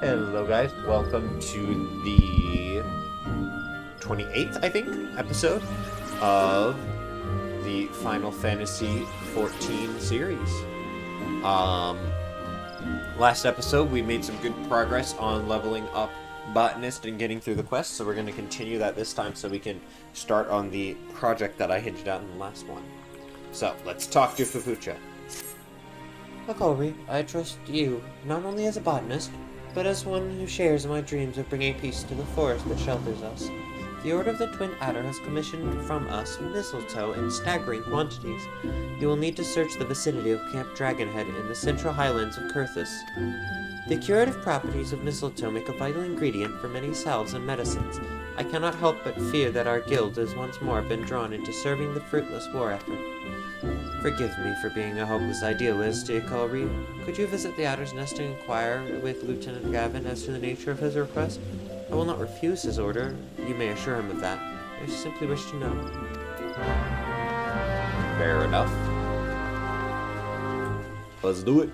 Hello guys, welcome to the 28th, I think, episode of the Final Fantasy XIV series. Last episode we made some good progress on leveling up Botanist and getting through the quest, so we're going to continue that this time so we can start on the project that I hinted out in the last one. So, let's talk to Fufucha. Look, Ori, I trust you, not only as a botanist, but as one who shares in my dreams of bringing peace to the forest that shelters us. The Order of the Twin Adder has commissioned from us mistletoe in staggering quantities. You will need to search the vicinity of Camp Dragonhead in the central highlands of Kurthus. The curative properties of mistletoe make a vital ingredient for many salves and medicines. I cannot help but fear that our guild has once more been drawn into serving the fruitless war effort. Forgive me for being a hopeless idealist, Ori. Could you visit the Adder's Nest and inquire with Lieutenant Gavin as to the nature of his request? I will not refuse his order. You may assure him of that. I simply wish to know. Fair enough. Let's do it.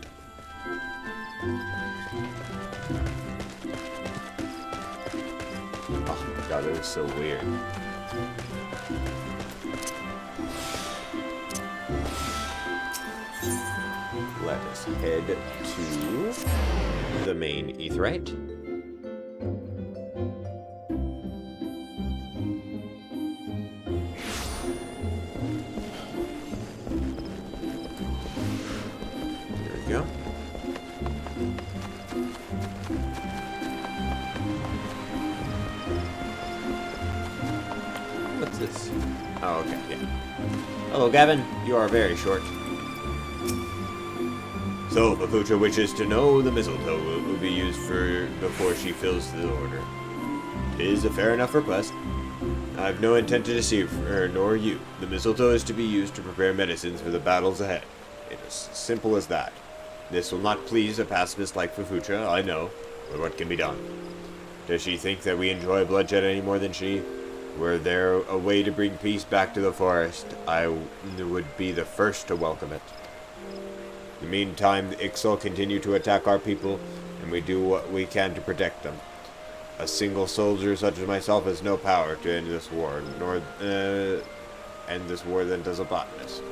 Oh my god, that is so weird. Let us head to the main aetheryte. There we go. What's this? Oh, okay, yeah. Hello, Gavin. You are very short. So, Fufucha wishes to know the mistletoe will be used before she fills the order. It is a fair enough request. I have no intent to deceive her, nor you. The mistletoe is to be used to prepare medicines for the battles ahead. It is simple as that. This will not please a pacifist like Fufucha, I know, but what can be done? Does she think that we enjoy bloodshed any more than she? Were there a way to bring peace back to the forest, I would be the first to welcome it. In the meantime, the Ixal continue to attack our people, and we do what we can to protect them. A single soldier such as myself has no power to end this war, nor end this war than does a botanist.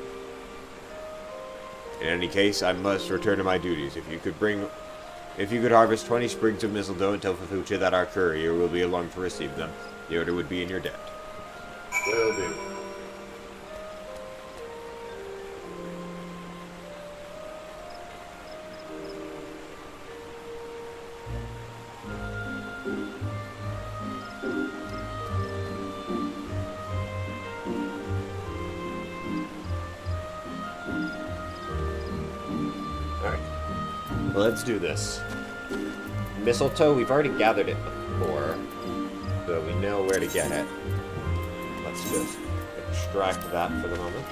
In any case, I must return to my duties. If you could harvest 20 sprigs of mistletoe and tell Fufucha that our courier will be along to receive them, the order would be in your debt. Will do. Let's do this. Mistletoe, we've already gathered it before, so we know where to get it. Let's just extract that for the moment.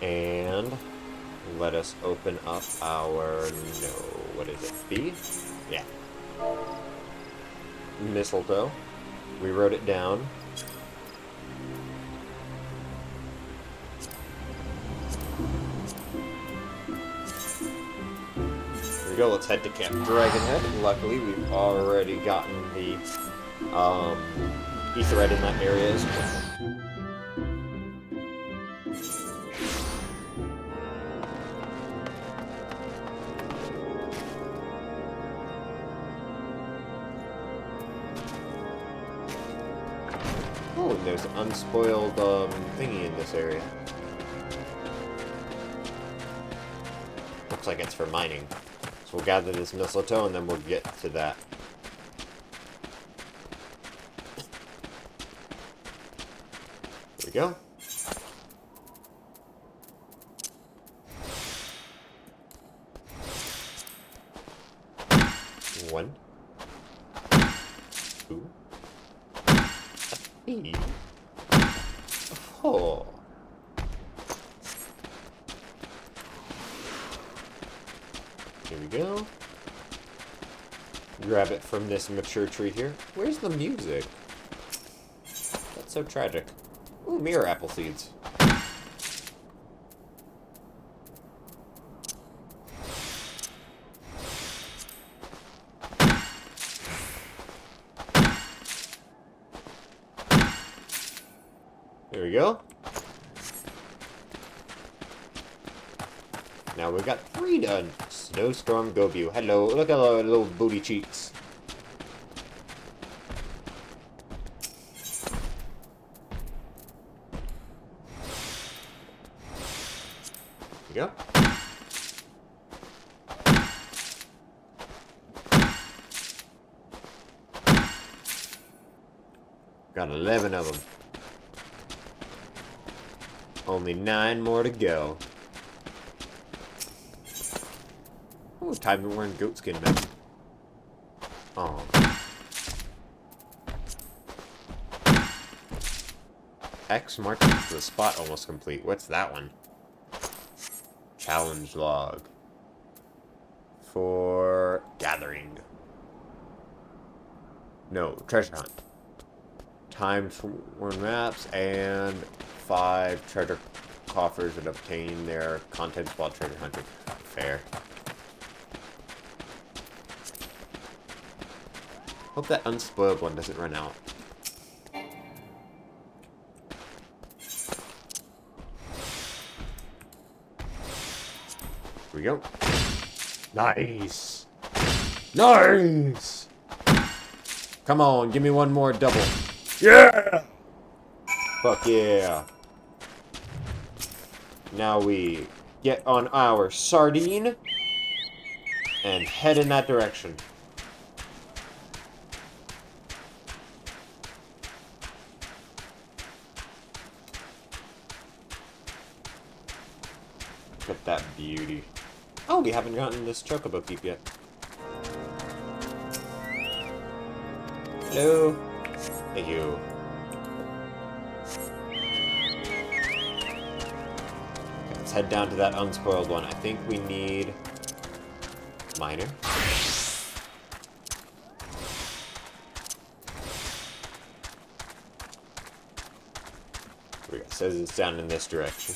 And let us open up our, what is it, B? Yeah. Mistletoe. We wrote it down. Go, let's head to Camp Dragonhead. Luckily, we've already gotten the aetheryte in that area as well. Oh, and there's an unspoiled thingy in this area. Looks like it's for mining. So we'll gather this mistletoe and then we'll get to that. There we go. One. Two. Three. Four. Here we go. Grab it from this mature tree here. Where's the music? That's so tragic. Ooh, mirror apple seeds. There we go. Now we've got 3 done. Snowstorm Go View. Hello. Look at our little booty cheeks. There we go. Got 11 of them. Only 9 more to go. Oh, time to wearing goatskin now. Oh. X marks the spot almost complete. What's that one? Challenge log. For gathering. No, treasure hunt. Time for maps and 5 treasure coffers that obtain their contents while treasure hunting. Fair. Hope that unspoiled one doesn't run out. Here we go. Nice! Nice! Come on, give me one more double. Yeah! Fuck yeah. Now we get on our sardine and head in that direction. Look at that beauty. Oh, we haven't gotten this chocobo keep yet. Hello. Thank you. Okay, let's head down to that unspoiled one. I think we need miner. It says it's down in this direction.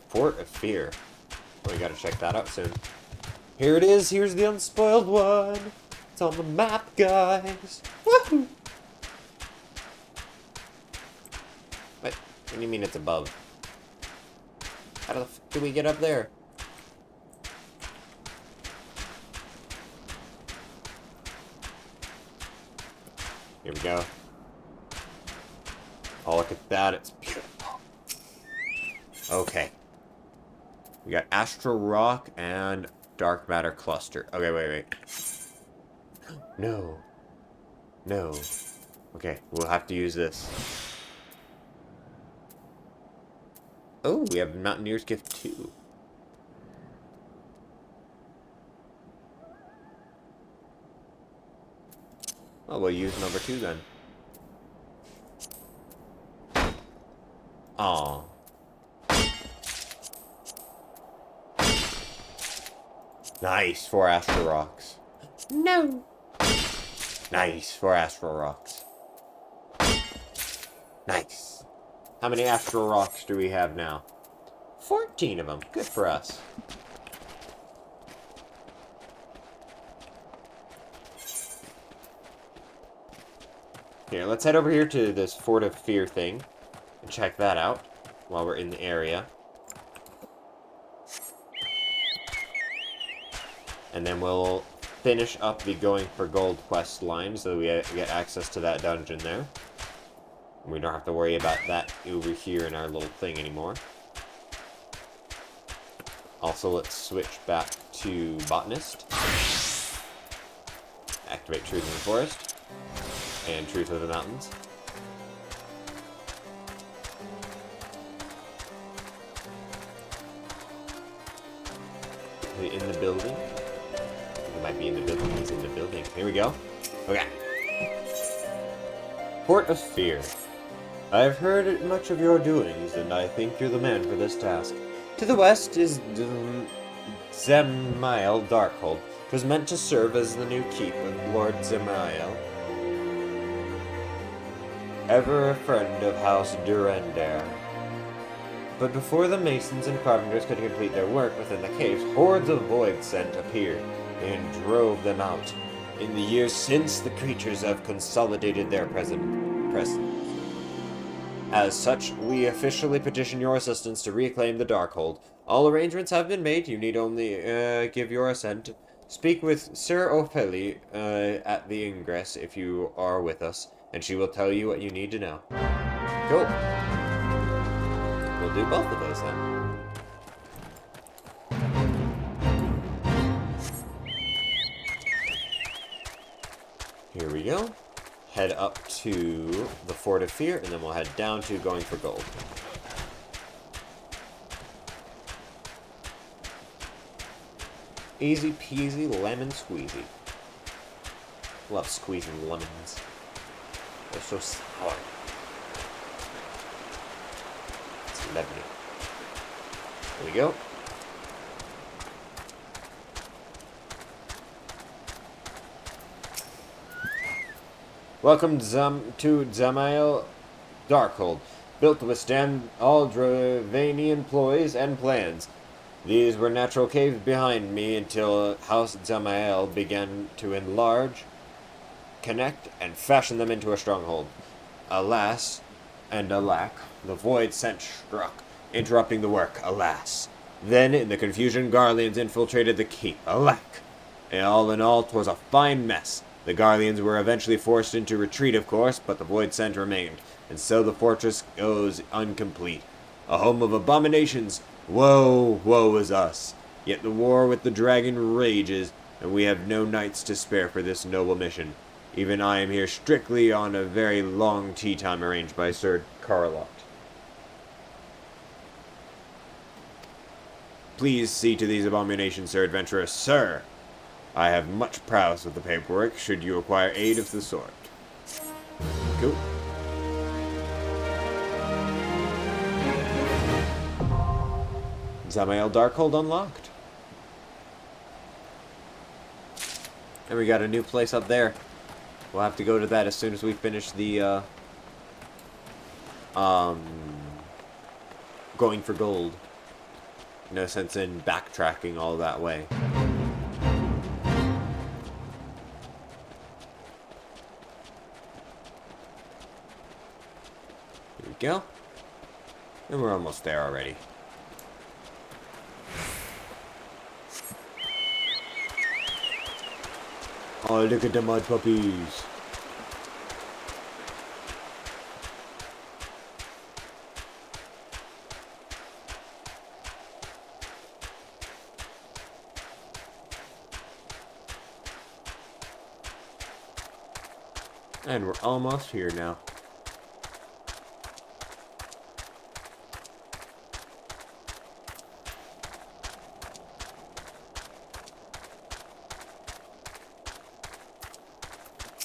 Fort of Fear. We gotta check that out soon. Here it is. Here's the unspoiled one. It's on the map, guys. Woohoo! What do you mean it's above? How the f do we get up there? Here we go. Oh, look at that. It's beautiful. Okay. We got Astral Rock and Dark Matter Cluster. Okay, wait. No. No. Okay, we'll have to use this. Oh, we have Mountaineer's Gift 2. Oh, we'll use number 2 then. Aw. Nice, 4 Astral Rocks. No! Nice, 4 Astral Rocks. Nice. How many Astral Rocks do we have now? 14 of them. Good for us. Here, let's head over here to this Fort of Fear thing and check that out while we're in the area. And then we'll finish up the Going for Gold quest line so we get access to that dungeon there. We don't have to worry about that over here in our little thing anymore. Also, let's switch back to Botanist. Activate Truth in the Forest. And Truth of the Mountains. Is he in the building? He might be in the building. He's in the building. Here we go. Okay. Fort of Fear. I have heard much of your doings, and I think you're the man for this task. To the west is Zemail Darkhold. It was meant to serve as the new keep of Lord Zemail. Ever a friend of House Durandare. But before the masons and carpenters could complete their work within the caves, hordes of void scent appeared and drove them out. in the years since the creatures have consolidated their presence. As such, we officially petition your assistance to reclaim the Darkhold. All arrangements have been made. You need only give your assent. Speak with Sir Ophelia at the ingress if you are with us, and she will tell you what you need to know. Cool. We'll do both of those then. Here we go. Head up to the Fort of Fear, and then we'll head down to Going for Gold. Easy peasy lemon squeezy. Love squeezing lemons. They're so sour. It's lovely. There we go. Welcome to Zamael Darkhold, built to withstand all Dravanian ploys and plans. These were natural caves behind me until House Zamael began to enlarge, connect, and fashion them into a stronghold. Alas, and alack, the void sent struck, interrupting the work, alas. Then, in the confusion, Garleans infiltrated the keep, alack. And all in all, 'twas a fine mess. The Garleans were eventually forced into retreat, of course, but the void scent remained, and so the fortress goes incomplete. A home of abominations. Woe, woe is us. Yet the war with the dragon rages, and we have no nights to spare for this noble mission. Even I am here strictly on a very long tea time arranged by Sir Carlot. Please see to these abominations, Sir Adventurer. Sir! I have much prowess with the paperwork, should you acquire aid of the sort. Cool. Zamael Darkhold unlocked. And we got a new place up there. We'll have to go to that as soon as we finish the, Going for Gold. No sense in backtracking all that way. Here we go. And we're almost there already. Oh, look at the mud puppies. And we're almost here now.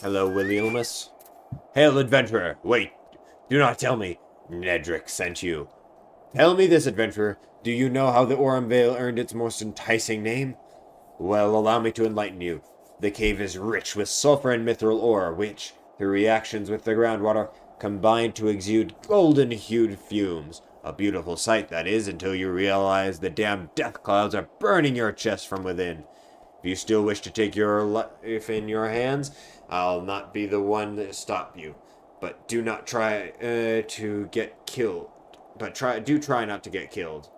Hello, Williamus. Hail, adventurer! Wait! Do not tell me Nedrick sent you. Tell me this, adventurer. Do you know how the Aurum Vale earned its most enticing name? Well, allow me to enlighten you. The cave is rich with sulfur and mithril ore, which, through reactions with the groundwater, combine to exude golden-hued fumes. A beautiful sight, that is, until you realize the damn death clouds are burning your chest from within. If you still wish to take your life in your hands, I'll not be the one to stop you. But do not try to get killed. But do try not to get killed.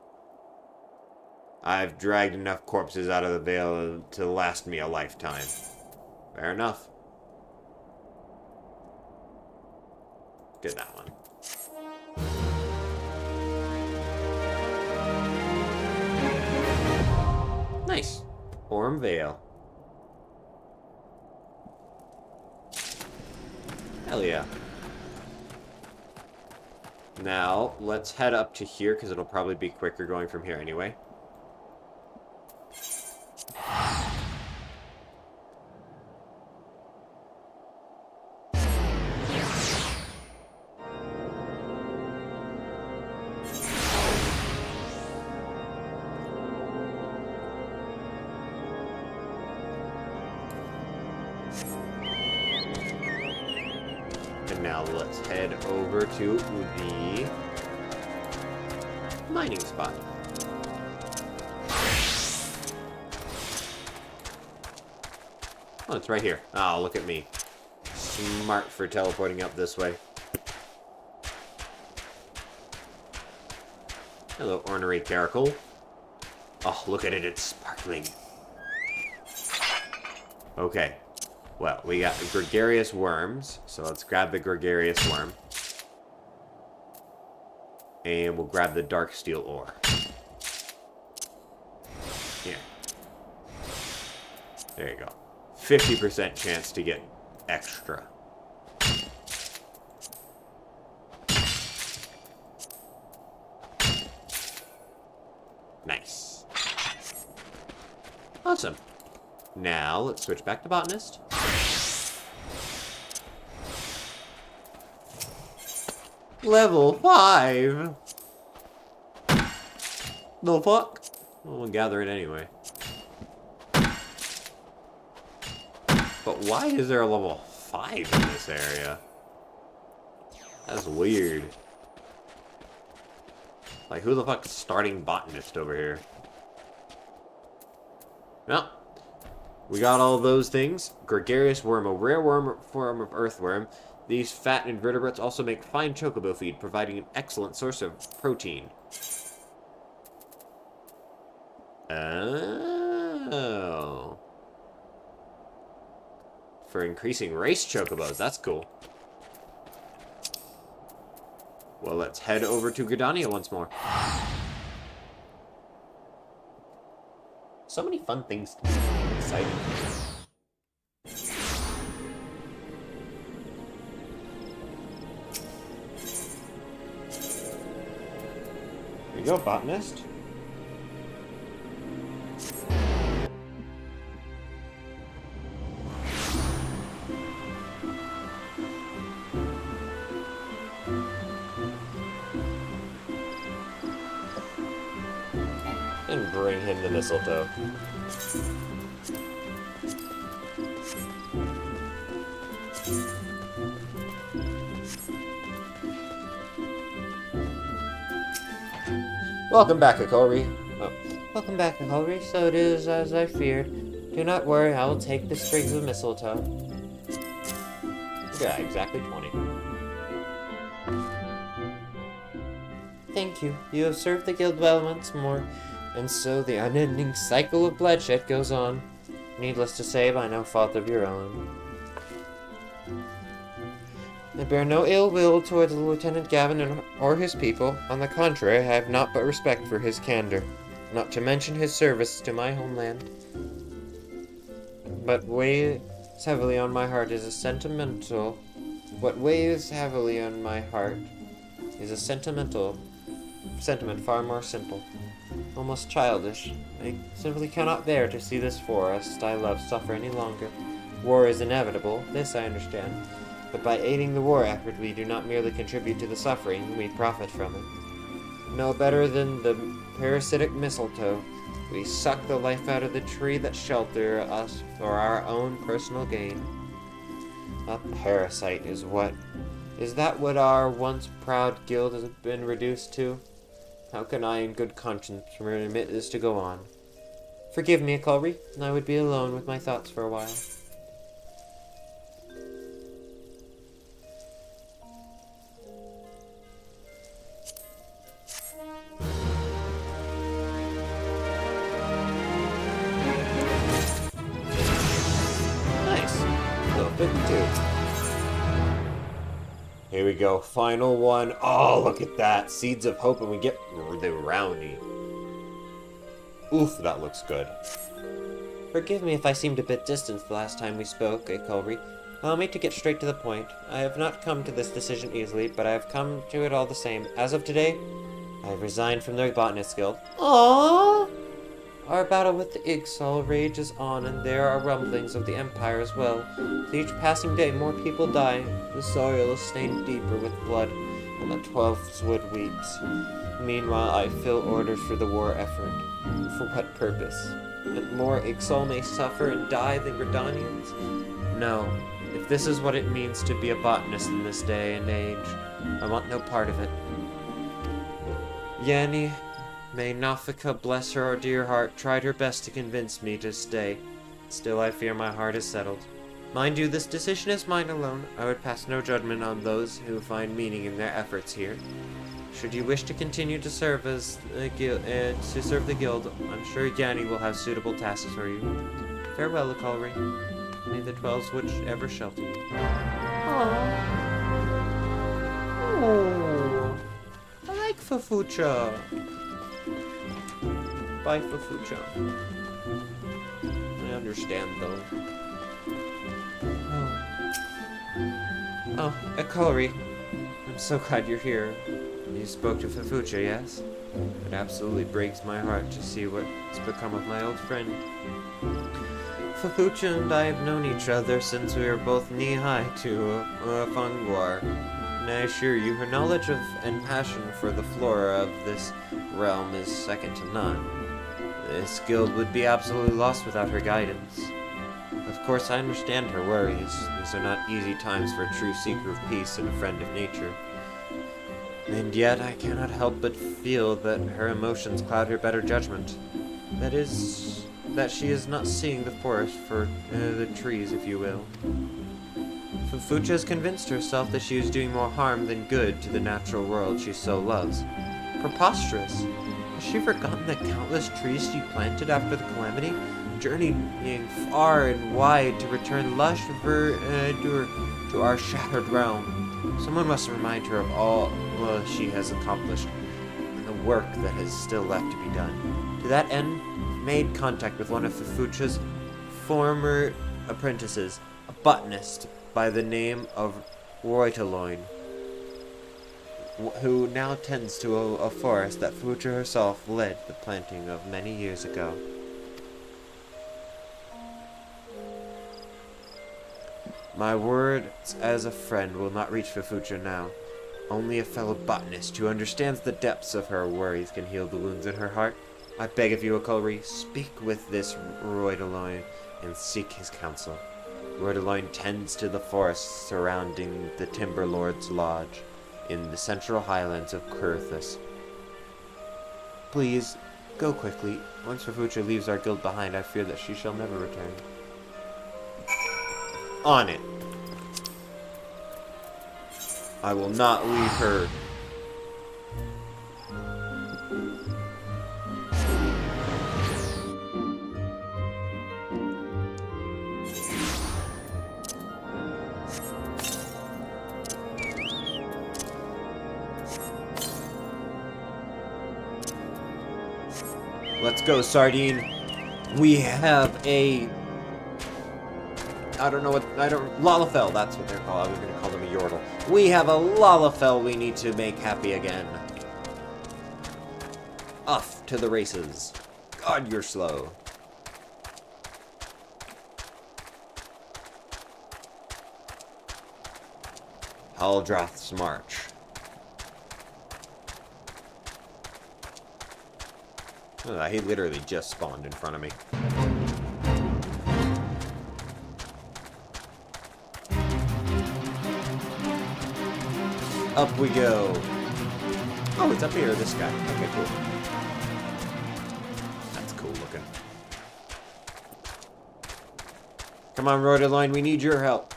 I've dragged enough corpses out of the Vale to last me a lifetime. Fair enough. Get that one. Nice. Aurum Vale. Hell yeah. Now, let's head up to here, because it'll probably be quicker going from here anyway. Now let's head over to the mining spot. Oh, it's right here. Oh, look at me. Smart for teleporting up this way. Hello, ornery caracal. Oh, look at it. It's sparkling. Okay. Well, we got gregarious worms. So let's grab the gregarious worm. And we'll grab the dark steel ore. Here. There you go. 50% chance to get extra. Nice. Awesome. Now, let's switch back to botanist. Level 5! The fuck? Well, we'll gather it anyway. But why is there a level 5 in this area? That's weird. Like, who the fuck's starting botanist over here? Well, we got all those things. Gregarious worm, a rare worm form of earthworm. These fat invertebrates also make fine chocobo feed, providing an excellent source of protein. Oh. For increasing race chocobos, that's cool. Well, let's head over to Gridania once more. So many fun things to do. Exciting. Here you go, botanist. And bring him the mistletoe. Welcome back, Akori. Oh. Welcome back, Hulry. So it is as I feared. Do not worry, I will take the sprigs of mistletoe. Yeah, exactly 20. Thank you. You have served the guild well once more, and so the unending cycle of bloodshed goes on. Needless to say, by no fault of your own. I bear no ill will towards Lieutenant Gavin or his people. On the contrary, I have naught but respect for his candor, not to mention his service to my homeland. But weighs heavily on my heart is a sentimental... What weighs heavily on my heart is a sentiment far more simple, almost childish. I simply cannot bear to see this forest I love suffer any longer. War is inevitable, this I understand, but by aiding the war effort we do not merely contribute to the suffering, we profit from it. No better than the parasitic mistletoe, we suck the life out of the tree that shelter us for our own personal gain. A parasite is what? Is that what our once proud guild has been reduced to? How can I in good conscience permit this to go on? Forgive me, Akulri. I would be alone with my thoughts for a while. Nice. Level 52. Here we go. Final one. Oh, look at that. Seeds of hope, and we get the roundy. Oof, that looks good. Forgive me if I seemed a bit distant the last time we spoke, Akulri. Allow me to get straight to the point. I have not come to this decision easily, but I have come to it all the same. As of today, I have resigned from the Botanist Guild. Aww! Our battle with the Ixal rages on, and there are rumblings of the Empire as well. With each passing day, more people die. The soil is stained deeper with blood, and the 12th wood weeps. Meanwhile, I fill orders for the war effort. For what purpose? That more Ixal may suffer and die than Gridanians? No. If this is what it means to be a botanist in this day and age, I want no part of it. May Nafika, bless her dear heart, tried her best to convince me to stay. Still, I fear my heart is settled. Mind you, this decision is mine alone. I would pass no judgment on those who find meaning in their efforts here. Should you wish to continue to serve as the guild, I'm sure Yanni will have suitable tasks for you. Farewell, Akalri. May the 12s whichever shelter you. Aww. Oh, I like Fafucha. Bye, Fafucha. I understand, though. Oh, Akalri. I'm so glad you're here. You spoke to Fafucha, yes? It absolutely breaks my heart to see what's become of my old friend. Fafucha and I have known each other since we were both knee-high to Fangwar, and I assure you her knowledge of and passion for the flora of this realm is second to none. This guild would be absolutely lost without her guidance. Of course, I understand her worries. These are not easy times for a true seeker of peace and a friend of nature. And yet, I cannot help but feel that her emotions cloud her better judgment. That is, that she is not seeing the forest for the trees, if you will. Fafucha has convinced herself that she is doing more harm than good to the natural world she so loves. Preposterous! Has she forgotten the countless trees she planted after the calamity, journeying far and wide to return lush verdure to our shattered realm? Someone must remind her of all she has accomplished, and the work that is still left to be done. To that end, made contact with one of Fafucha's former apprentices, a botanist by the name of Reuteloin, who now tends to a forest that Fafucha herself led the planting of many years ago. My words as a friend will not reach Fafucha now. Only a fellow botanist who understands the depths of her worries can heal the wounds in her heart. I beg of you, Akalri, speak with this Reuteloin and seek his counsel. Reuteloin tends to the forests surrounding the Timber Lord's Lodge in the central highlands of Kurthus. Please, go quickly. Once Fafucha leaves our guild behind, I fear that she shall never return. On it. I will not leave her. Let's go, Sardine. We have a... Lalafell, that's what they're called. I was going to call them a Yordle. We have a Lalafell we need to make happy again. Off to the races. God, you're slow. Haldrath's March. Oh, he literally just spawned in front of me. Up we go. Oh, it's up here, this guy. Okay, cool. That's cool looking. Come on, Reuteloin, we need your help.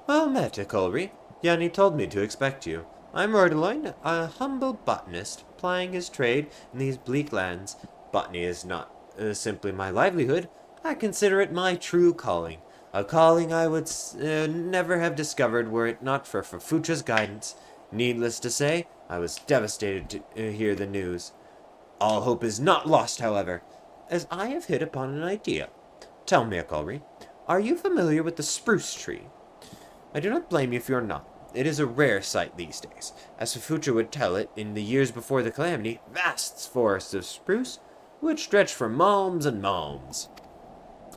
Well met, Akalri. Yanni told me to expect you. I'm Reuteloin, a humble botanist, plying his trade in these bleak lands. Botany is not simply my livelihood. I consider it my true calling. A calling I would never have discovered were it not for Fafucha's guidance. Needless to say, I was devastated to hear the news. All hope is not lost, however, as I have hit upon an idea. Tell me, Akalri, are you familiar with the spruce tree? I do not blame you if you're not. It is a rare sight these days. As Fafucha would tell it, in the years before the calamity, vast forests of spruce would stretch for malms and malms.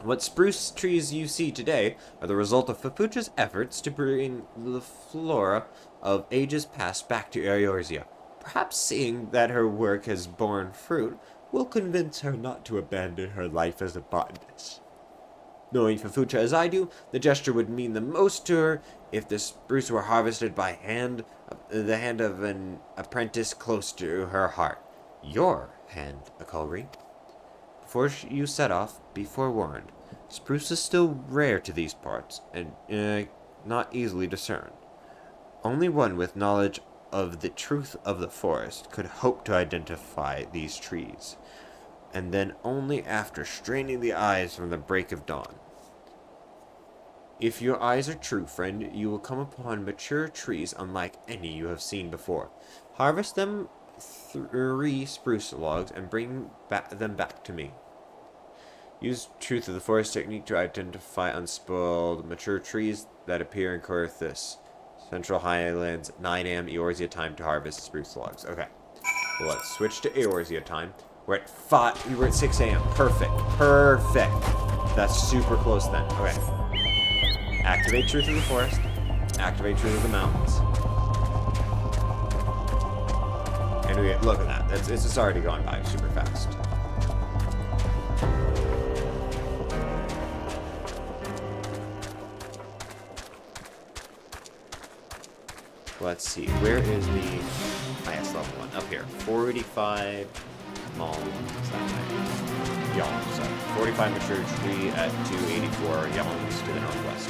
What spruce trees you see today are the result of Fafucha's efforts to bring the flora of ages past back to Eorzea. Perhaps seeing that her work has borne fruit will convince her not to abandon her life as a botanist. Knowing Fafucha as I do, the gesture would mean the most to her if the spruce were harvested by the hand of an apprentice close to her heart. Your hand, Akalri. Before you set off, be forewarned. Spruce is still rare to these parts, and not easily discerned. Only one with knowledge of the truth of the forest could hope to identify these trees, and then only after straining the eyes from the break of dawn. If your eyes are true, friend, you will come upon mature trees unlike any you have seen before. Harvest them 3 spruce logs and bring them back to me. Use truth of the forest technique to identify unspoiled mature trees that appear in Corthus, Central Highlands, 9 a.m. Eorzea time to harvest spruce logs. Okay, well, let's switch to Eorzea time. We're at 5. We were at 6 a.m. Perfect. Perfect. That's super close then. Okay. Activate truth of the forest. Activate truth of the mountains. And we look at that. It's just already gone by super fast. Let's see. Where is the highest level one? Up here. 45 malms. Is that right? Yalms. So 45 mature tree at 284 yalms to the northwest.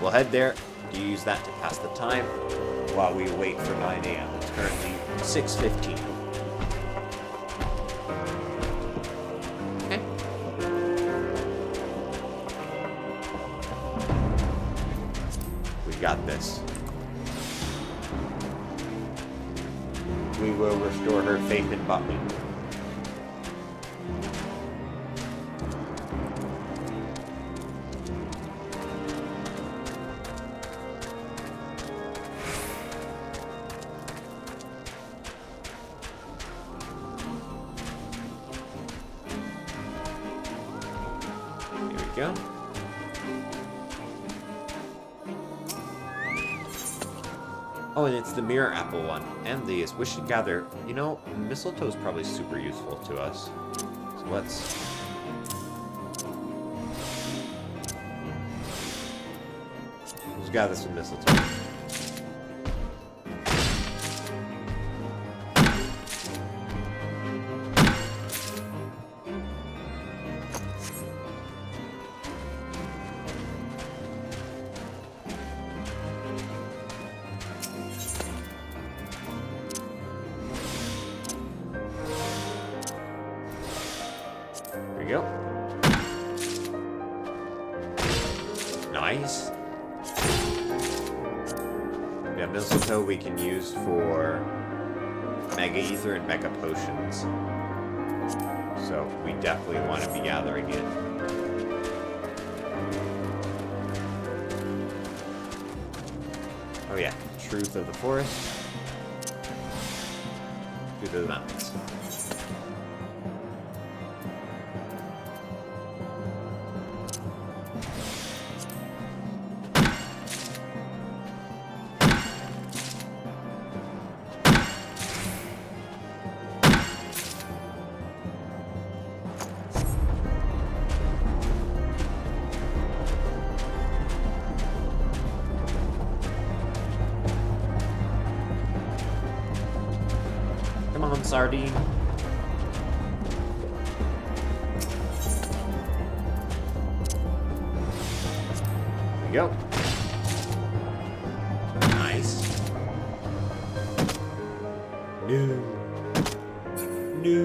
We'll head there to use that to pass the time while we wait for 9 a.m. It's currently 6:15. Okay. We got this. We will restore her faith in botany. Go. Oh, and it's the mirror apple one. And these. We should gather. You know, mistletoe is probably super useful to us. So let's gather some mistletoe. Go. Nice. We have mistletoe we can use for Mega Ether and Mega Potions. So we definitely want to be gathering it. Oh yeah, Truth of the Forest. Truth of the Mountains. Come on, sardine. There we go. Nice. No. No.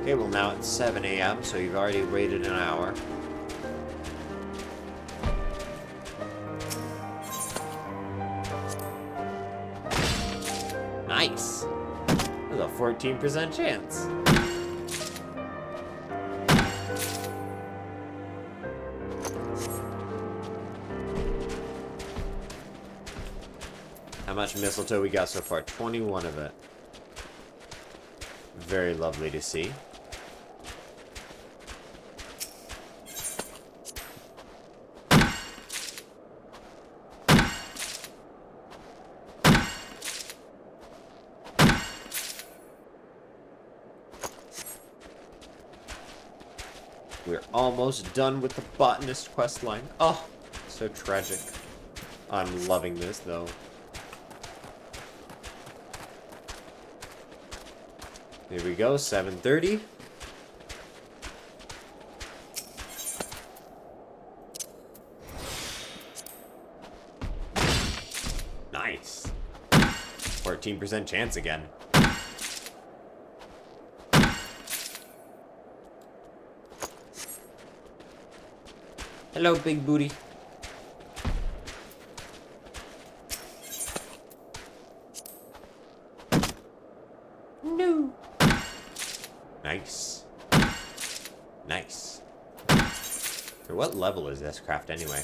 Okay, well now it's 7 a.m., so you've already waited an hour. Nice! There's a 14% chance. How much mistletoe we got so far? 21 of it. Very lovely to see. We're almost done with the botanist quest line. Oh, so tragic. I'm loving this, though. Here we go, 7:30. Nice. 14% chance again. Hello, big booty. No. Nice. Nice. Or what level is this craft anyway?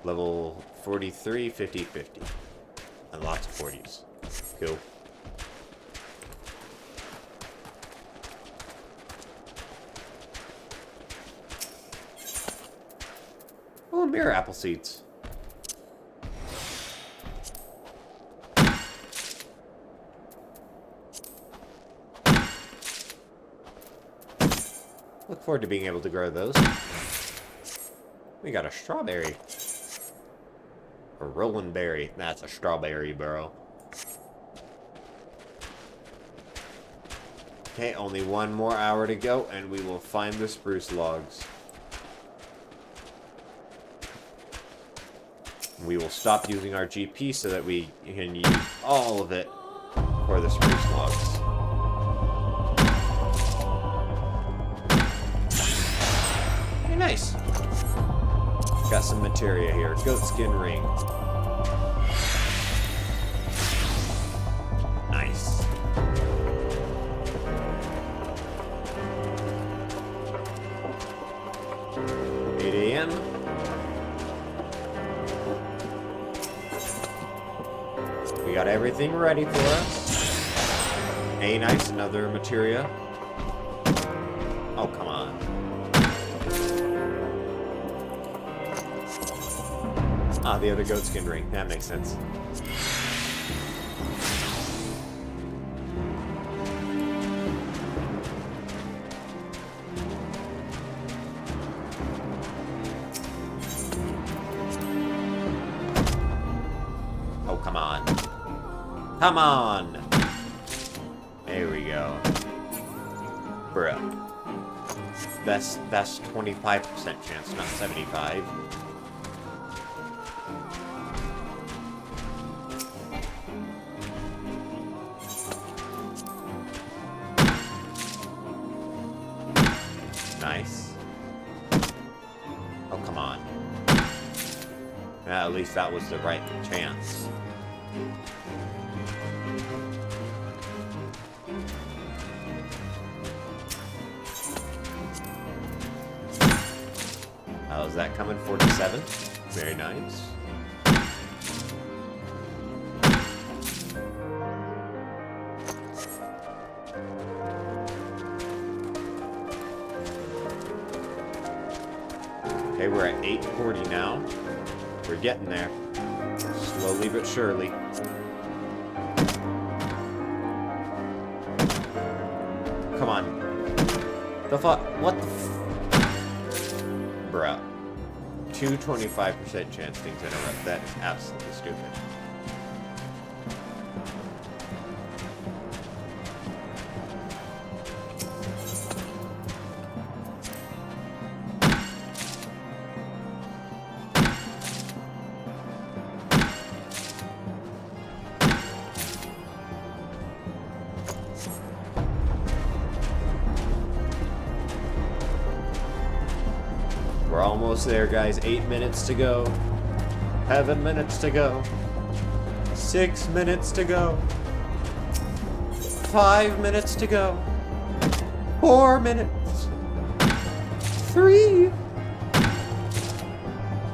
Level 43, 50, 50. And lots of 40s. Cool. Oh, mirror apple seeds. Look forward to being able to grow those. We got a strawberry. A rolling berry. That's a strawberry, bro. Okay, only one more hour to go, and we will find the spruce logs. We will stop using our GP so that we can use all of it for the spruce logs. Very nice. Got some materia here. Goatskin ring. Nice. AM. We got everything ready for us. Hey, nice, another materia. Oh, come on. Ah, the other goatskin ring. That makes sense. Oh, come on. Come on! There we go. Bruh. That's 25% chance, not 75. Nice. Oh, come on. At least that was the right chance. How's that coming? 47. Very nice. Okay, we're at 840 now. We're getting there. Slowly but surely. Come on. The fuck? What the bruh. 225% chance things interrupt. That is absolutely stupid. We're almost there, guys. 8 minutes to go. 7 minutes to go. 6 minutes to go. 5 minutes to go. 4 minutes. 3.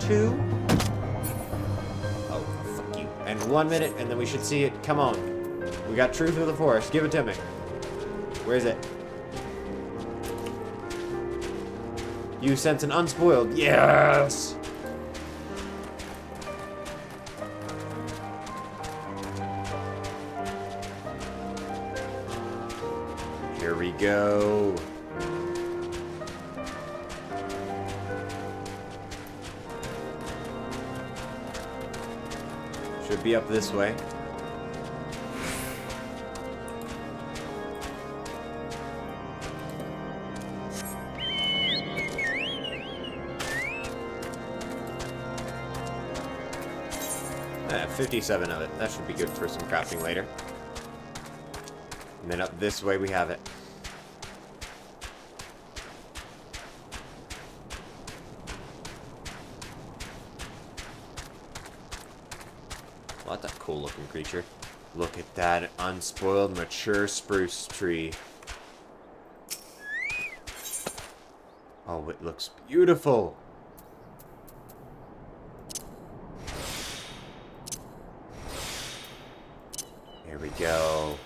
2. Oh, fuck you. And 1 minute, and then we should see it. Come on. We got Truth of the Forest. Give it to me. Where is it? You sense an unspoiled. Yes! Here we go. Should be up this way. 57 of it. That should be good for some crafting later. And then up this way we have it. What a cool looking creature. Look at that unspoiled, mature spruce tree. Oh, it looks beautiful. Here we go.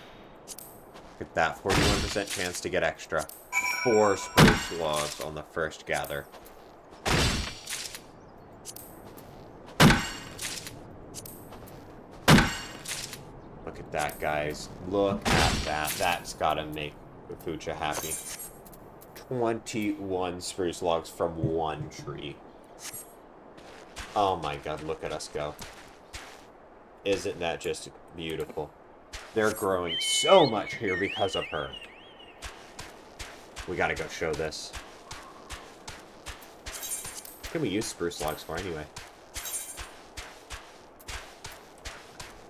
Look at that, 41% chance to get extra. 4 spruce logs on the first gather. Look at that, guys. Look at that. That's gotta make Fucha happy. 21 spruce logs from one tree. Oh my god, look at us go. Isn't that just beautiful? They're growing so much here because of her. We gotta go show this. What can we use spruce logs for anyway?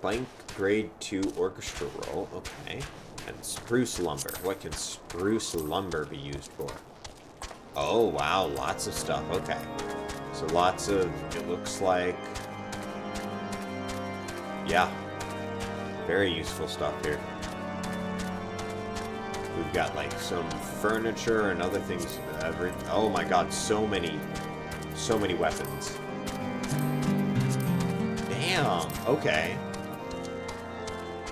Blank grade 2 orchestra roll. Okay. And spruce lumber. What can spruce lumber be used for? Oh, wow. Lots of stuff. Okay. So lots of, it looks like, yeah. Very useful stuff here. We've got like some furniture and other things. Oh my god, so many weapons. Damn, okay.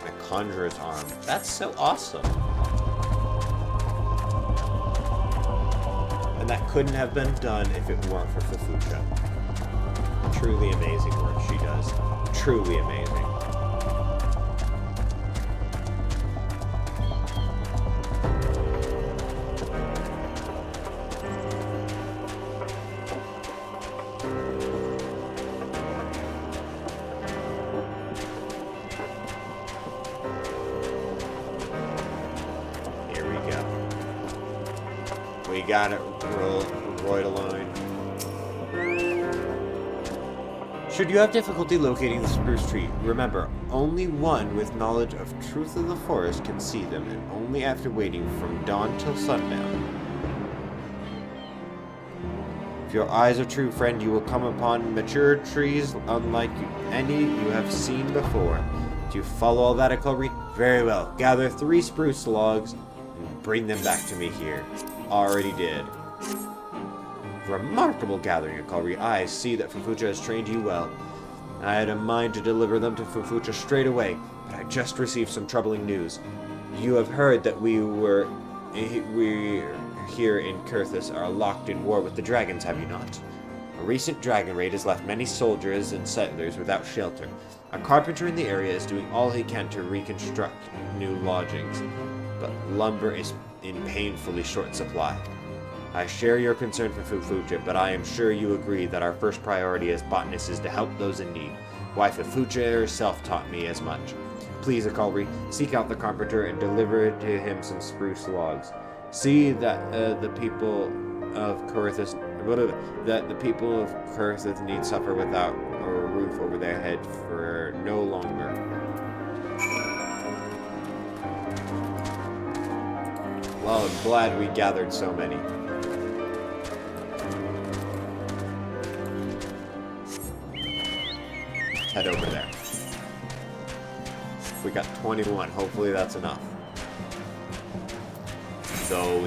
A conjurer's arm. That's so awesome. And that couldn't have been done if it weren't for Fufucha. Truly amazing work she does. Truly amazing. We got it, Roydaline. Should you have difficulty locating the spruce tree, remember, only one with knowledge of truth of the forest can see them, and only after waiting from dawn till sundown. If your eyes are true, friend, you will come upon mature trees unlike any you have seen before. Do you follow all that, Akulri? Very well. Gather 3 spruce logs and bring them back to me here. Already did. Remarkable gathering, Akulri. I see that Fufucha has trained you well. I had a mind to deliver them to Fufucha straight away, but I just received some troubling news. You have heard that we here in Kurthus are locked in war with the dragons, have you not? A recent dragon raid has left many soldiers and settlers without shelter. A carpenter in the area is doing all he can to reconstruct new lodgings, but lumber is in painfully short supply. I share your concern for Fufucha, but I am sure you agree that our first priority as botanists is to help those in need. Why, Fufucha herself taught me as much. Please, Akulri, seek out the carpenter and deliver to him some spruce logs. See that the people of Kurthus need suffer without a roof over their head for no longer. Well, I'm glad we gathered so many. Head over there. We got 21. Hopefully that's enough. So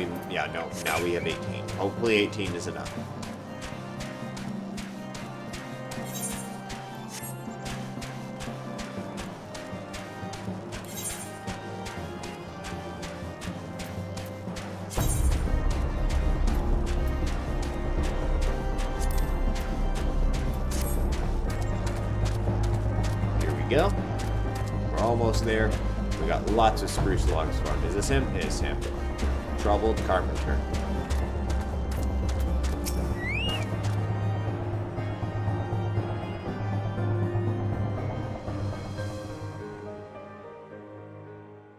now we have 18. Hopefully 18 is enough. Go. We're almost there. We got lots of spruce logs farmed. Is this him? It is him. Troubled carpenter.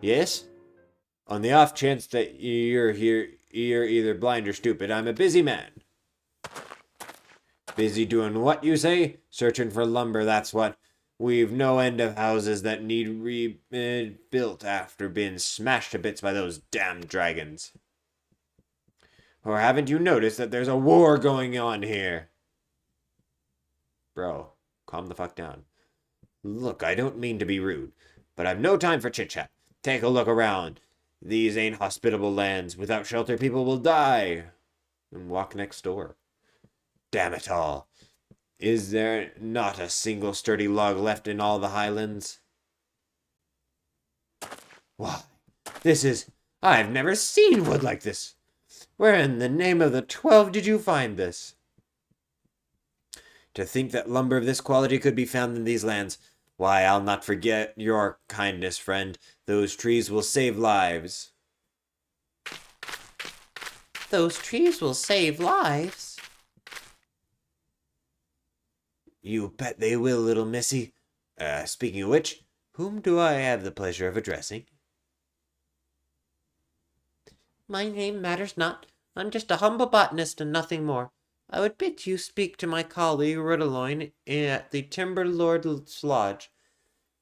Yes? On the off chance that you're here, you're either blind or stupid, I'm a busy man. Busy doing what, you say? Searching for lumber, that's what. We've no end of houses that need rebuilt after being smashed to bits by those damn dragons. Or haven't you noticed that there's a war going on here? Bro, calm the fuck down. Look, I don't mean to be rude, but I've no time for chit-chat. Take a look around. These ain't hospitable lands. Without shelter, people will die. And walk next door. Damn it all. Is there not a single sturdy log left in all the highlands? Why, this is... I've never seen wood like this. Where in the name of the 12 did you find this? To think that lumber of this quality could be found in these lands. Why, I'll not forget your kindness, friend. Those trees will save lives. Those trees will save lives? You bet they will, little missy. Speaking of which, whom do I have the pleasure of addressing? My name matters not. I'm just a humble botanist and nothing more. I would bid you speak to my colleague Rudaloin at the Timber Lord's Lodge.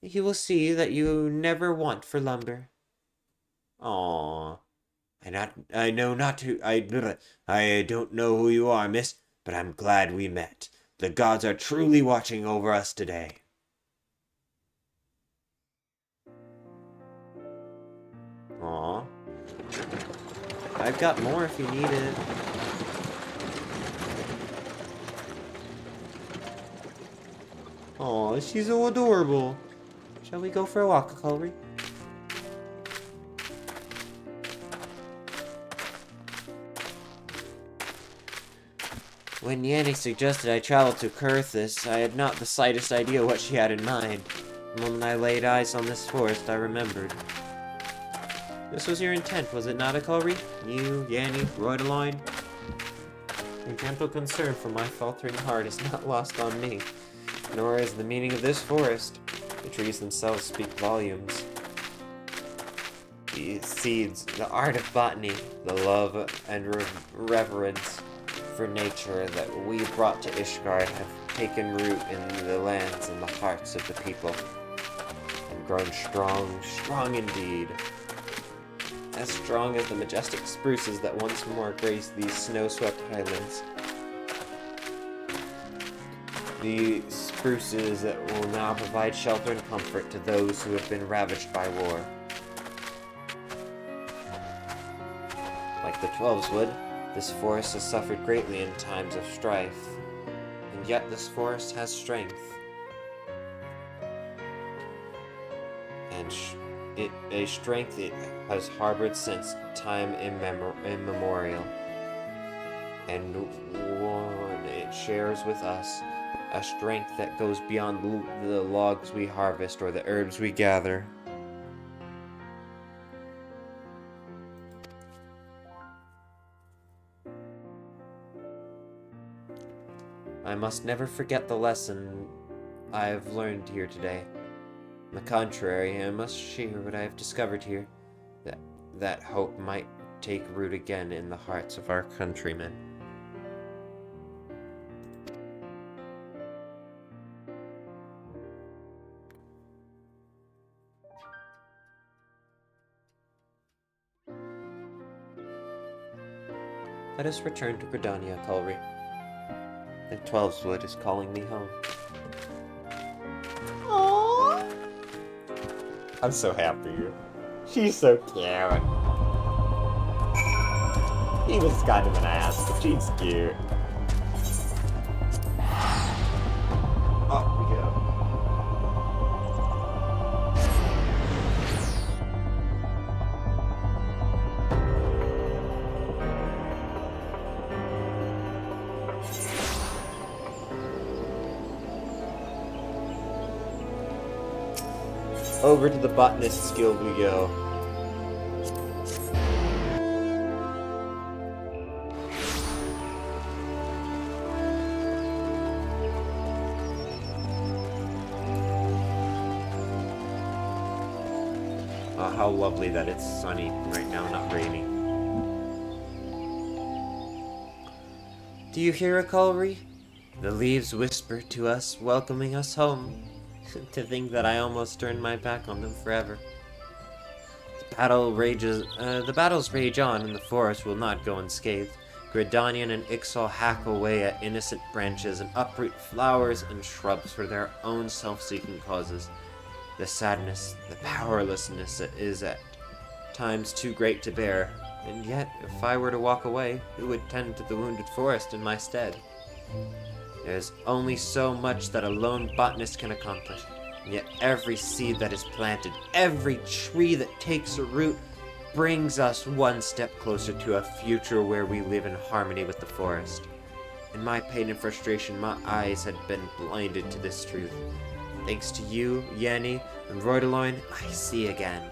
He will see that you never want for lumber. Aww. I don't know who you are, miss, but I'm glad we met. The gods are truly watching over us today. Aw. I've got more if you need it. Aw, she's so adorable. Shall we go for a walk, Culry? When Yanni suggested I travel to Kurthis, I had not the slightest idea what she had in mind. The moment I laid eyes on this forest, I remembered. This was your intent, was it not, Akulri? You, Yanni, Roydeloin? Your gentle concern for my faltering heart is not lost on me, nor is the meaning of this forest. The trees themselves speak volumes. The seeds, the art of botany, the love and reverence for nature that we brought to Ishgard have taken root in the lands and the hearts of the people, and grown strong, strong indeed. As strong as the majestic spruces that once more graced these snow-swept highlands. The spruces that will now provide shelter and comfort to those who have been ravaged by war. Like the 12's wood, this forest has suffered greatly in times of strife, and yet this forest has strength. And a strength it has harbored since time immemorial. And one it shares with us, a strength that goes beyond the logs we harvest or the herbs we gather. I must never forget the lesson I have learned here today. On the contrary, I must share what I have discovered here, that hope might take root again in the hearts of our countrymen. Let us return to Gridania, Culry. The 12's wood is calling me home. Aww. I'm so happy. She's so cute. He was kind of an ass, but she's cute. Up we go. Over to the botanist guild we go. How lovely that it's sunny right now, not raining. Do you hear, Akulri? The leaves whisper to us, welcoming us home. To think that I almost turned my back on them forever. The battles rage on, and the forest will not go unscathed. Gridanian and Ixal hack away at innocent branches and uproot flowers and shrubs for their own self-seeking causes. The sadness, the powerlessness is at times too great to bear, and yet, if I were to walk away, who would tend to the wounded forest in my stead? There's only so much that a lone botanist can accomplish, and yet every seed that is planted, every tree that takes a root, brings us one step closer to a future where we live in harmony with the forest. In my pain and frustration, my eyes had been blinded to this truth. Thanks to you, Yenny, and Roydeloin, I see again.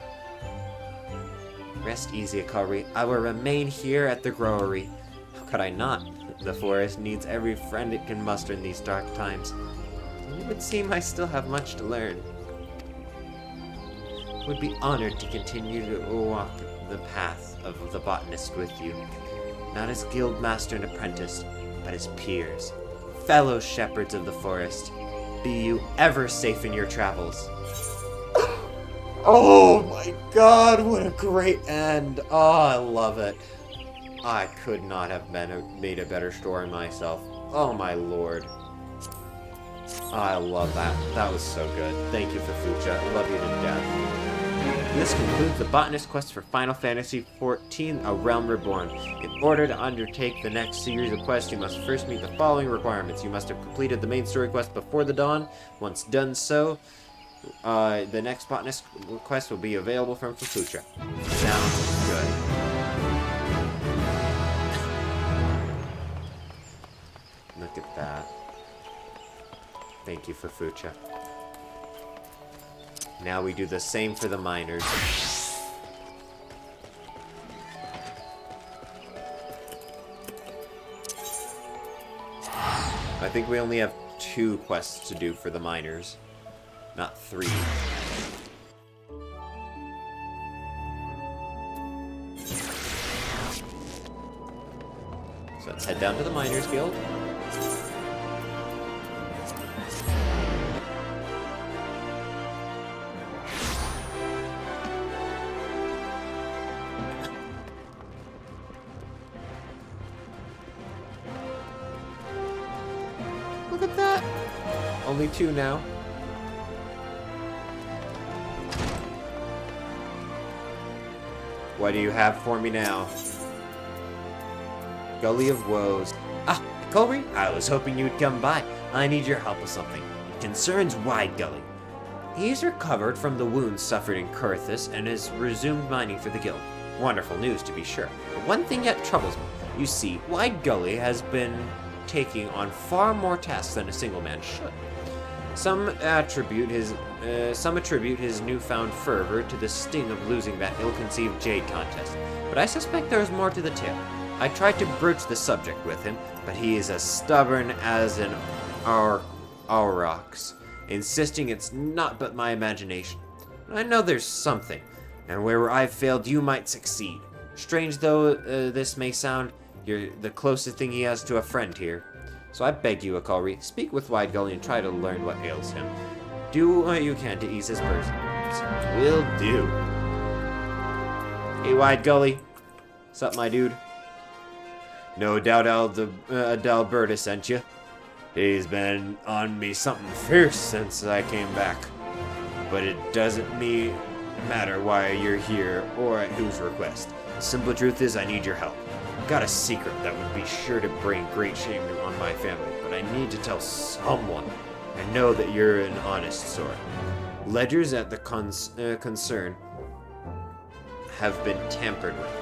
Rest easy, Akari. I will remain here at the Growery. How could I not? The forest needs every friend it can muster in these dark times. And it would seem I still have much to learn. I would be honored to continue to walk the path of the botanist with you. Not as guild master and apprentice, but as peers. Fellow shepherds of the forest. Be you ever safe in your travels. Oh my god, what a great end. Oh, I love it. I could not have made a better story myself. Oh my lord. I love that. That was so good. Thank you, Fafucha. I love you to death. This concludes the Botanist quest for Final Fantasy XIV, A Realm Reborn. In order to undertake the next series of quests, you must first meet the following requirements. You must have completed the main story quest before the dawn. Once done so, the next Botanist quest will be available from Fafucha. Sounds good. Look at that. Thank you, Fafucha. Now we do the same for the miners. I think we only have 2 quests to do for the miners, not 3. So let's head down to the Miners Guild. Look at that! Only 2 now. What do you have for me now? Gully of Woes. Ah, Colby, I was hoping you'd come by. I need your help with something. It concerns Wide Gully. He's recovered from the wounds suffered in Kurthus and has resumed mining for the guild. Wonderful news, to be sure. But one thing yet troubles me. You see, Wide Gully has been taking on far more tasks than a single man should. Some attribute his newfound fervor to the sting of losing that ill-conceived jade contest, but I suspect there is more to the tale. I tried to broach the subject with him, but he is as stubborn as an aurochs, insisting it's not but my imagination. I know there's something, and where I've failed, you might succeed. Strange though this may sound, you're the closest thing he has to a friend here. So I beg you, Akari, speak with Wide Gully and try to learn what ails him. Do what you can to ease his burden. Will do. Hey, Wide Gully. What's up, my dude? No doubt Adalberta sent you. He's been on me something fierce since I came back. But it doesn't matter why you're here or at whose request. The simple truth is I need your help. I've got a secret that would be sure to bring great shame on my family, but I need to tell someone. I know that you're an honest sort. Ledgers at the concern have been tampered with,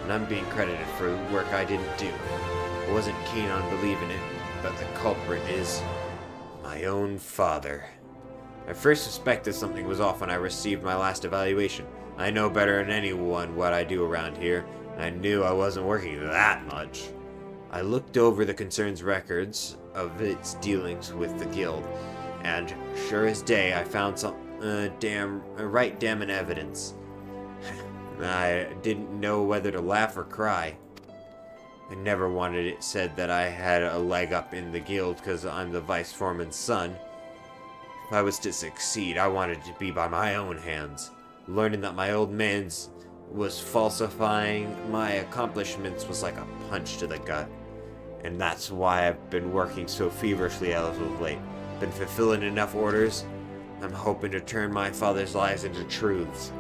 and I'm being credited for work I didn't do. I wasn't keen on believing it, but the culprit is my own father. I first suspected something was off when I received my last evaluation. I know better than anyone what I do around here, and I knew I wasn't working that much. I looked over the concern's records of its dealings with the guild, and sure as day I found some right damning evidence. I didn't know whether to laugh or cry. I never wanted it said that I had a leg up in the guild because I'm the vice foreman's son. If I was to succeed, I wanted it to be by my own hands. Learning that my old man's was falsifying my accomplishments was like a punch to the gut. And that's why I've been working so feverishly as of late. Been fulfilling enough orders. I'm hoping to turn my father's lies into truths.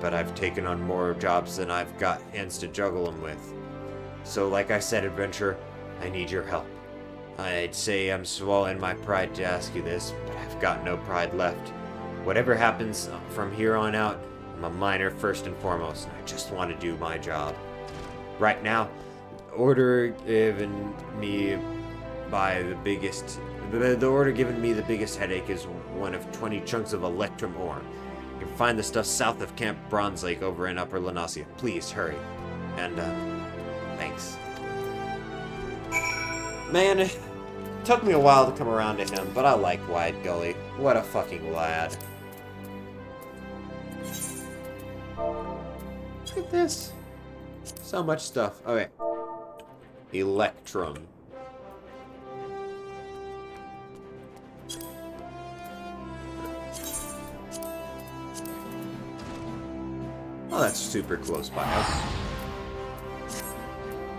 But I've taken on more jobs than I've got hands to juggle them with. So like I said, adventurer, I need your help. I'd say I'm swallowing my pride to ask you this, but I've got no pride left. Whatever happens from here on out, I'm a miner first and foremost, and I just want to do my job. Right now, the order given me the biggest headache is one of 20 chunks of electrum ore. You can find the stuff south of Camp Bronze Lake over in Upper Lenasia. Please hurry. And, thanks. Man, it took me a while to come around to him, but I like Wide Gully. What a fucking lad. Look at this. So much stuff. Okay. Electrum. Oh, that's super close by us.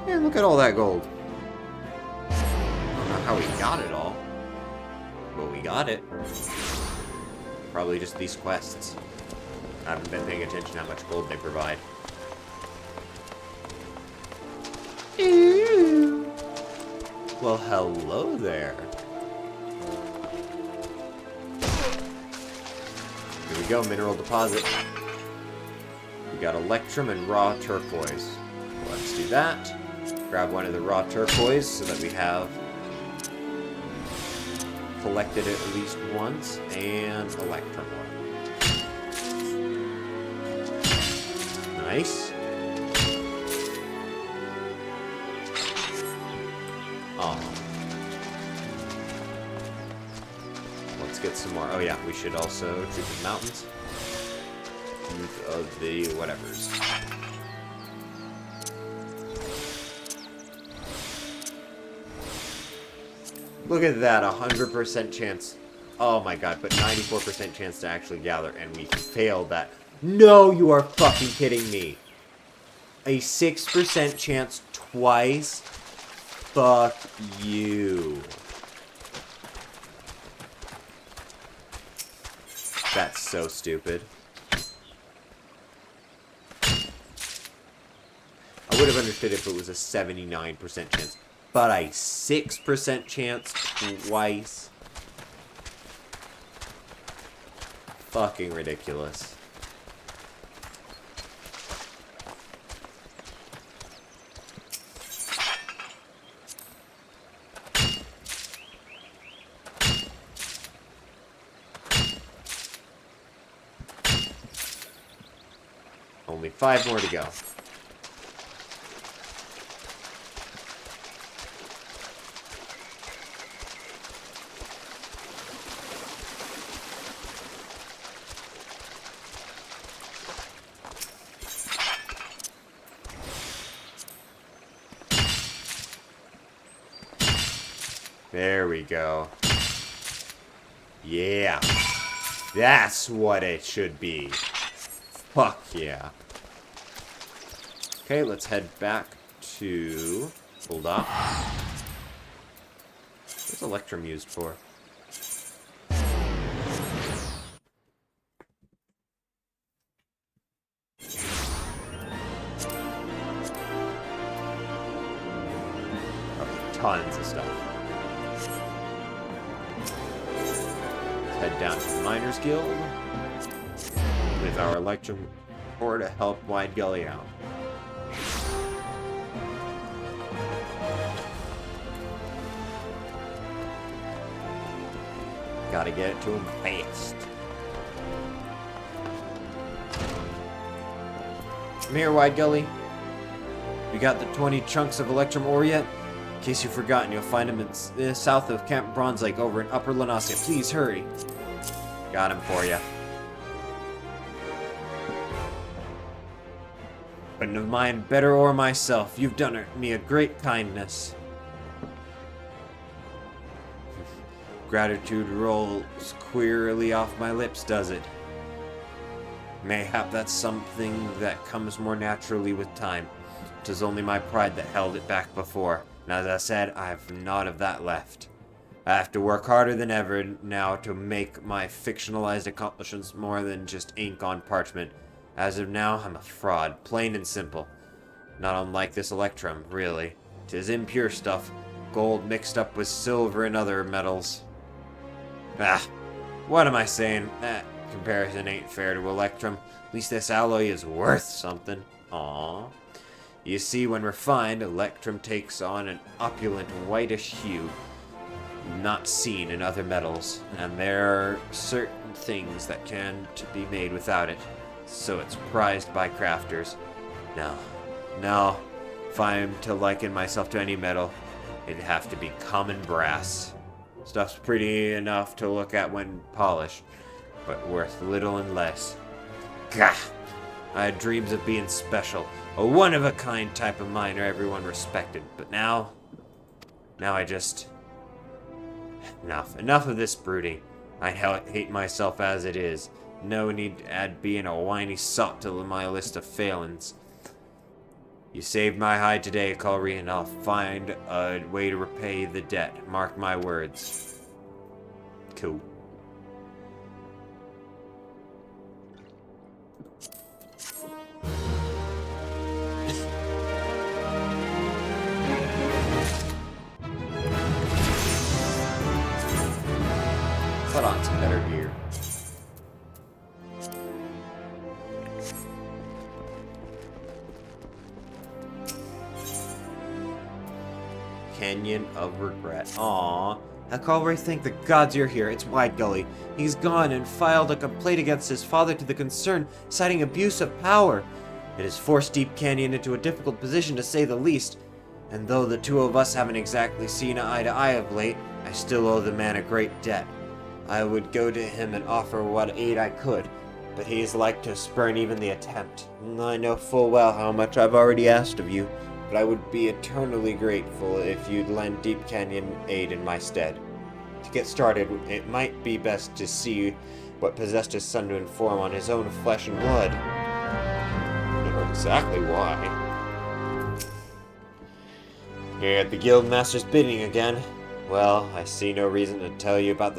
And look at all that gold. I don't know how we got it all, but we got it. Probably just these quests. I haven't been paying attention to how much gold they provide. Ew. Well, hello there. Here we go, mineral deposit. We got electrum and raw turquoise. Let's do that. Grab one of the raw turquoise so that we have collected it at least once, and electrum ore. Nice. Let's get some more. Oh yeah, we should also Truth of Mountains. Truth of the whatevers. Look at that, 100% chance. Oh my god, but 94% chance to actually gather, and we failed that. No, you are fucking kidding me. A 6% chance twice? Fuck you. That's so stupid. I would have understood if it was a 79% chance. But a 6% chance twice? Fucking ridiculous. Only 5 more to go. There we go. Yeah. That's what it should be. Fuck yeah. Okay, let's head back to... Hold up. What's electrum used for? Okay, tons of stuff. Head down to the Miners Guild with our electrum ore to help Wide Gully out. Gotta get it to him fast. Come here, Wide Gully. You got the 20 chunks of electrum ore yet? In case you've forgotten, you'll find them in south of Camp Bronze Lake over in Upper Lenasia. Please hurry. Got him for you. Couldn't have mined better or myself. You've done me a great kindness. gratitude rolls queerly off my lips, does it? Mayhap that's something that comes more naturally with time. 'Tis only my pride that held it back before, and as I said, I've naught of that left. I have to work harder than ever now to make my fictionalized accomplishments more than just ink on parchment. As of now, I'm a fraud, plain and simple. Not unlike this electrum, really. 'Tis impure stuff, gold mixed up with silver and other metals. Ah, what am I saying? That comparison ain't fair to electrum. At least this alloy is worth something. Aww. You see, when refined, electrum takes on an opulent whitish hue, not seen in other metals, and there are certain things that can't be made without it, so it's prized by crafters. No, if I'm to liken myself to any metal, it'd have to be common brass. Stuff's pretty enough to look at when polished, but worth little and less. Gah! I had dreams of being special, a one-of-a-kind type of miner everyone respected, but now I just... Enough of this brooding. I hate myself as it is. No need to add being a whiny sot to my list of failings. You saved my hide today, Culry, and I'll find a way to repay the debt. Mark my words. Cool. Put on some better gear. Canyon of Regret. Aww. How Culry thank the gods you're here. It's Wide Gully. He's gone and filed a complaint against his father to the concern, citing abuse of power. It has forced Deep Canyon into a difficult position to say the least. And though the two of us haven't exactly seen eye to eye of late, I still owe the man a great debt. I would go to him and offer what aid I could, but he is like to spurn even the attempt. I know full well how much I've already asked of you, but I would be eternally grateful if you'd lend Deep Canyon aid in my stead. To get started, it might be best to see what possessed his son to inform on his own flesh and blood. I know exactly why. Here at the Guildmaster's bidding again. Well, I see no reason to tell you about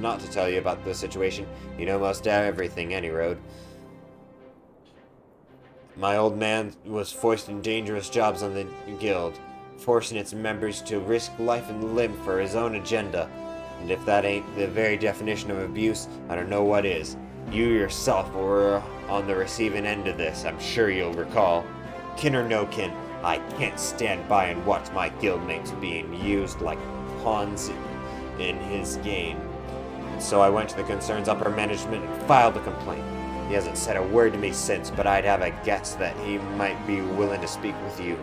not to tell you about the situation. You know most everything, any road. My old man was foisting dangerous jobs on the guild, forcing its members to risk life and limb for his own agenda. And if that ain't the very definition of abuse, I don't know what is. You yourself were on the receiving end of this, I'm sure you'll recall. Kin or no kin, I can't stand by and watch my guildmates being used like pawns in his game. So I went to the concern's upper management and filed a complaint. He hasn't said a word to me since, but I'd have a guess that he might be willing to speak with you.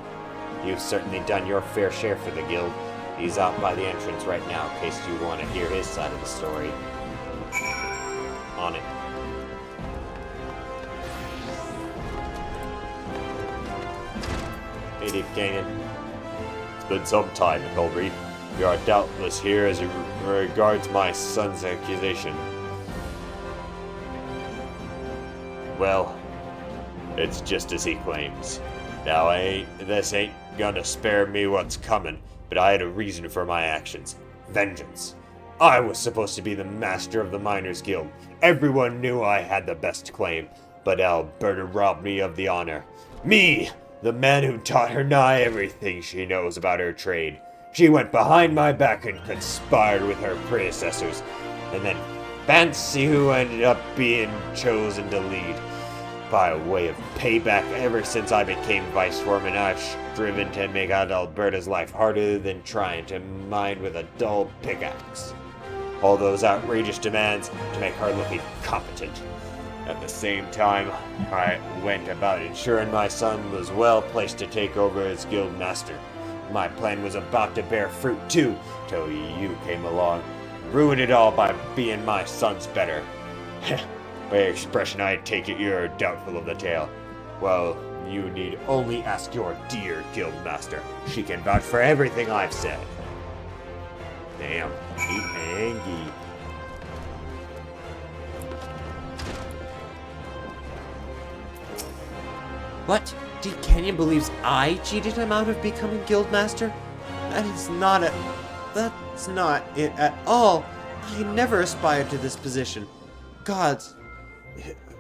You've certainly done your fair share for the guild. He's out by the entrance right now in case you want to hear his side of the story. On it. Hey, Deep Canyon. It's been some time, Culry. You are doubtless here as it regards my son's accusation. Well, it's just as he claims. Now, this ain't gonna spare me what's coming, but I had a reason for my actions. Vengeance. I was supposed to be the master of the Miners Guild. Everyone knew I had the best claim, but Alberta robbed me of the honor. Me! The man who taught her nigh everything she knows about her trade. She went behind my back and conspired with her predecessors. And then fancy who ended up being chosen to lead. By way of payback, ever since I became vice foreman, I've striven to make out Alberta's life harder than trying to mine with a dull pickaxe. All those outrageous demands to make her look incompetent. At the same time, I went about ensuring my son was well placed to take over as guild master. My plan was about to bear fruit too, till you came along. Ruined it all by being my son's better. By expression, I take it you're doubtful of the tale. Well, you need only ask your dear guild master. She can vouch for everything I've said. Damn. Heat and geek. What? Deep Canyon believes I cheated him out of becoming Guildmaster? That's not it at all. I never aspired to this position. Gods,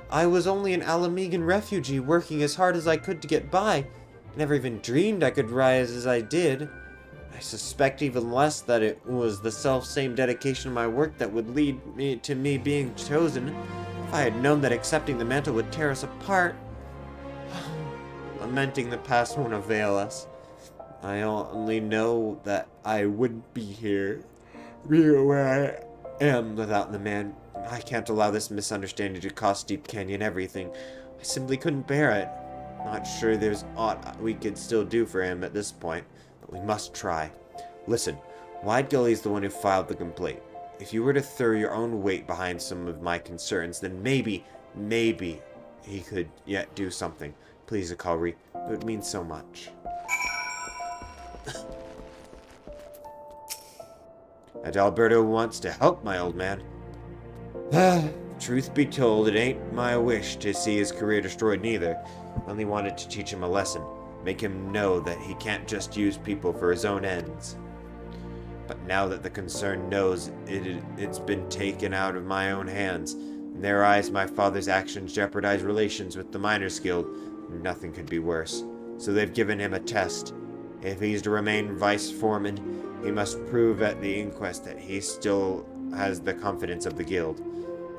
I was only an Alamegan refugee working as hard as I could to get by. I never even dreamed I could rise as I did. I suspect even less that it was the self-same dedication to my work that would lead me to me being chosen. If I had known that accepting the mantle would tear us apart, lamenting the past won't avail us. I only know that I wouldn't be here where I am without the man. I can't allow this misunderstanding to cost Deep Canyon everything. I simply couldn't bear it. Not sure there's aught we could still do for him at this point, but we must try. Listen, Wide Gully's the one who filed the complaint. If you were to throw your own weight behind some of my concerns, then maybe he could yet do something. Please, Akalri, it would mean so much. Adalberto wants to help my old man. Truth be told, it ain't my wish to see his career destroyed neither. Only wanted to teach him a lesson. Make him know that he can't just use people for his own ends. But now that the concern knows it's been taken out of my own hands, in their eyes my father's actions jeopardize relations with the Miners Guild, nothing could be worse. So they've given him a test. If he's to remain vice foreman, he must prove at the inquest that he still has the confidence of the guild.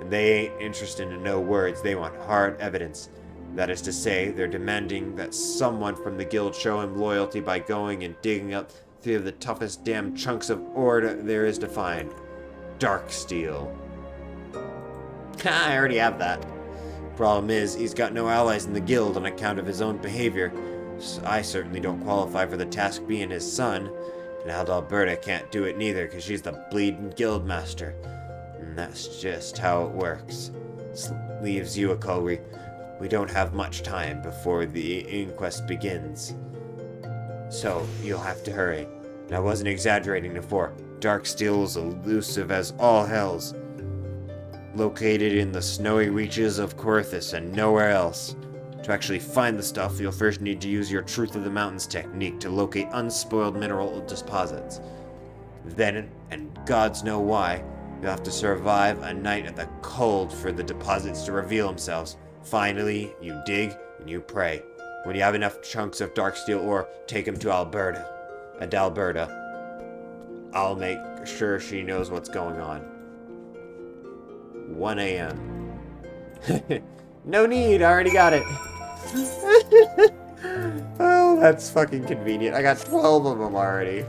And they ain't interested in no words, they want hard evidence. That is to say, they're demanding that someone from the guild show him loyalty by going and digging up 3 of the toughest damn chunks of ore there is to find. Dark steel. I already have that. Problem is, he's got no allies in the guild on account of his own behavior. So I certainly don't qualify for the task being his son. And Adalberta can't do it neither, because she's the bleeding guild master. And that's just how it works. This leaves you, Akalri. We don't have much time before the inquest begins. So, you'll have to hurry. And I wasn't exaggerating before. Dark steel is elusive as all hells. Located in the snowy reaches of Corythus and nowhere else. To actually find the stuff, you'll first need to use your Truth of the Mountains technique to locate unspoiled mineral deposits. Then, and gods know why, you'll have to survive a night at the cold for the deposits to reveal themselves. Finally, you dig and you pray. When you have enough chunks of dark steel ore, take them to Adalberta. I'll make sure she knows what's going on. 1 a.m. No need, I already got it. Oh, that's fucking convenient. I got 12 of them already.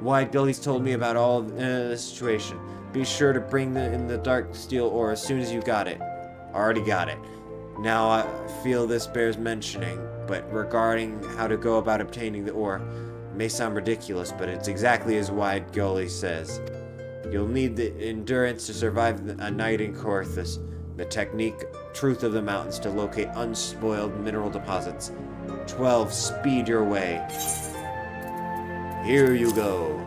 Wide Billy's told me about all the situation. Be sure to bring in the dark steel ore as soon as you got it. Already got it. Now I feel this bears mentioning, but regarding how to go about obtaining the ore, it may sound ridiculous, but it's exactly as Wide Gully says. You'll need the endurance to survive a night in Corythus, the technique, Truth of the Mountains to locate unspoiled mineral deposits. 12, speed your way. Here you go.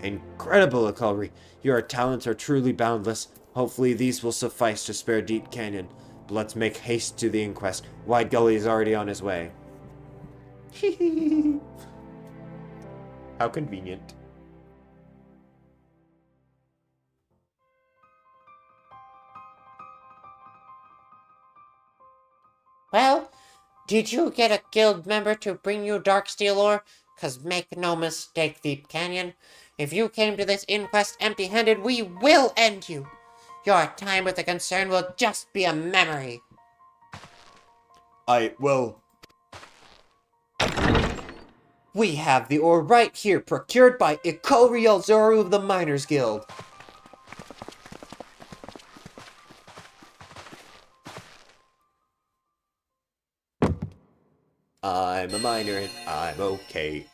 Incredible, Akalri. Your talents are truly boundless. Hopefully these will suffice to spare Deep Canyon. But let's make haste to the inquest. Wide Gully is already on his way. How convenient. Well, did you get a guild member to bring you dark steel ore? 'Cause make no mistake, Deep Canyon, if you came to this inquest empty-handed, we will end you. Your time with the concern will just be a memory. We have the ore right here, procured by Ikolri Elzoru of the Miners Guild. I'm a miner and I'm okay.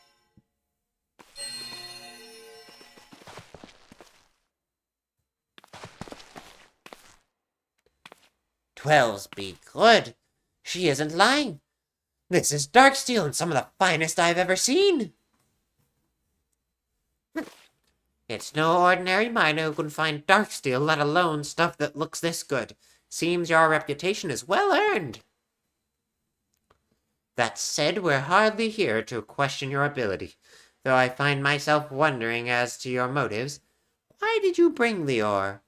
Twelves be good. She isn't lying. This is dark steel and some of the finest I've ever seen. It's no ordinary miner who can find dark steel, let alone stuff that looks this good. Seems your reputation is well earned. That said, we're hardly here to question your ability, though I find myself wondering as to your motives. Why did you bring the ore?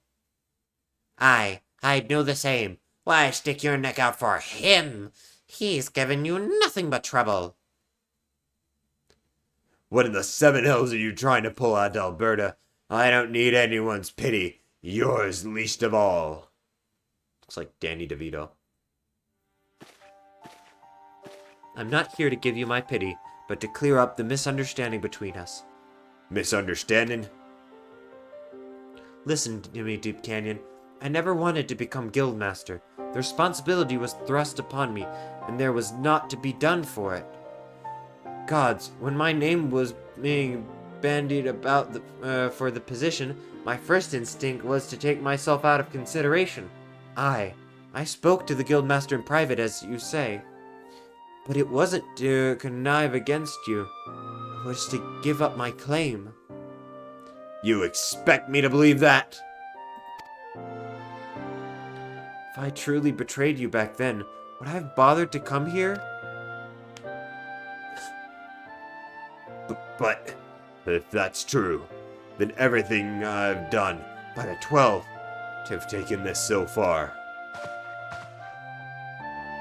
Aye, I'd know the same. Why stick your neck out for him? He's given you nothing but trouble. What in the seven hells are you trying to pull out, Alberta? I don't need anyone's pity. Yours least of all. Looks like Danny DeVito. I'm not here to give you my pity, but to clear up the misunderstanding between us. Misunderstanding? Listen to me, Deep Canyon. I never wanted to become Guildmaster. The responsibility was thrust upon me, and there was naught to be done for it. Gods, when my name was being bandied about for the position, my first instinct was to take myself out of consideration. I spoke to the Guildmaster in private, as you say. But it wasn't to connive against you. It was to give up my claim. You expect me to believe that? If I truly betrayed you back then, would I have bothered to come here? But if that's true, then everything I've done by the 12 to have taken this so far.